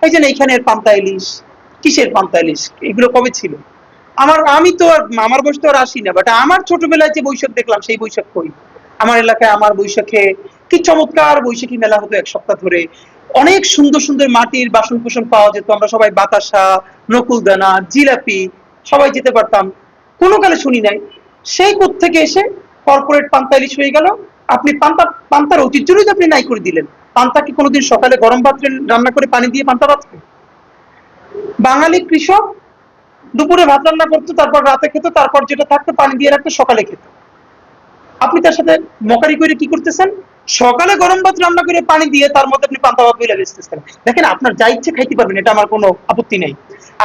এই যে এইখানের পান্তা ইলিশ, কিসের পান্তা ইলিশ, এগুলো কবে ছিল? আমি তো আর আমার বয়স তো আর আসি না, বাট আমার ছোটবেলায় যে বৈশাখ দেখলাম সেই বৈশাখ কই? আমার এলাকায় আমার বৈশাখে কি চমৎকার বৈশাখী মেলা হতো এক সপ্তাহ ধরে। অনেক সুন্দর সুন্দর মাটির বাসন কোসন পাওয়া যেত, আমরা সবাই বাতাসা, নকুলদানা, জিলাপি সবাই যেতে পারতাম। কোনো কালে শুনি নাই সেই থেকে এসে কর্পোরেট পান্তা ইলিশ হয়ে গেল। আপনি পান্তার ঐতিহ্যই তো আপনি নাই করে দিলেন। পান্তা কি কোনোদিন সকালে গরম ভাত রান্না করে পানি দিয়ে পান্তা ভাত খায়? বাঙালি কৃষক দুপুরে ভাত রান্না করতো, তারপর রাতে খেত, তারপর যেটা থাকতো পানি দিয়ে রাখতো, সকালে খেত। আপনি তার সাথে মকারি করে কি করতেছেন? সকালে গরম ভাত রান্না করে পানি দিয়ে তার মধ্যে আপনি পান্তা ভাত বইলা বেচতেছেন। দেখেন, আপনার যা ইচ্ছে খাইতে পারবেন, এটা আমার কোনো আপত্তি নেই।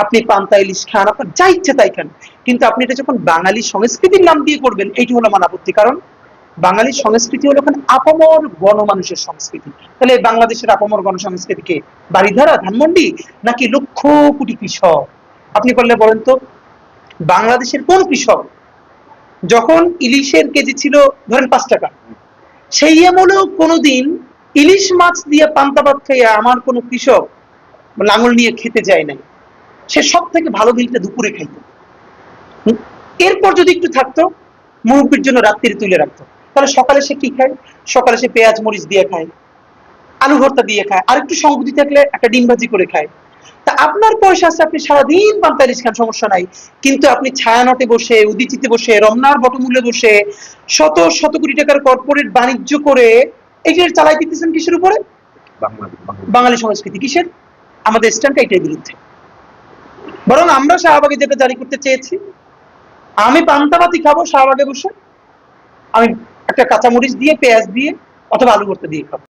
আপনি পান্তা ইলিশ খান, আপনার যা ইচ্ছে তাই খান, কিন্তু আপনি এটা যখন বাঙালি সংস্কৃতির নাম দিয়ে করবেন, এইটি হলো আমার আপত্তি। কারণ বাঙালি সংস্কৃতি হলো এখন আপামর গণমানুষের সংস্কৃতি। তাহলে বাংলাদেশের আপামর গণসংস্কৃতি কে? বাড়িধারা, ধানমন্ডি, নাকি লক্ষ কোটি কৃষক? আপনি বললে বলেন তো, বাংলাদেশের কোন কৃষক যখন ইলিশের কেজি ছিল ধরেন 5 টাকা, সেই আমলেও কোনোদিন ইলিশ মাছ দিয়ে পান্তা ভাত খাইয়া আমার কোনো কৃষক লাঙল নিয়ে খেতে যায় নাই? সে সব থেকে ভালো মিলটা দুপুরে খাইতো। এরপর যদি একটু থাকতো, মুরব্বীর জন্য রাত্রি তুলে রাখতো। তাহলে সকালে সে কি খায়? সকালে সে পেঁয়াজ মরিচ দিয়ে খায়, আলু ভর্তা দিয়ে খায়, আর একটু সংগতি থাকলে একটা ডিম ভাজি করে খায়। তা আপনার পয়সা আছে, আপনি সারাদিন পান্তা ইলিশ খান, সমস্যা নাই। কিন্তু আপনি ছায়ানটে বসে, উদীচিতে বসে, রমনার বটমূলে বসে শত শত কোটি টাকার কর্পোরেট বাণিজ্য করে এটার চালাই দিতেছেন কিসের উপরে? বাঙালি সংস্কৃতি। কিসের? আমাদের স্ট্যান্ডটা এটার বিরুদ্ধে। বরং আমরা শাহবাগে যেটা জারি করতে চেয়েছি, আমি পান্তা ভাতই খাবো শাহবাগে বসে, আমি একটা কাঁচামরিচ দিয়ে, পেঁয়াজ দিয়ে, অথবা আলু ভর্তা দিয়ে খাবো।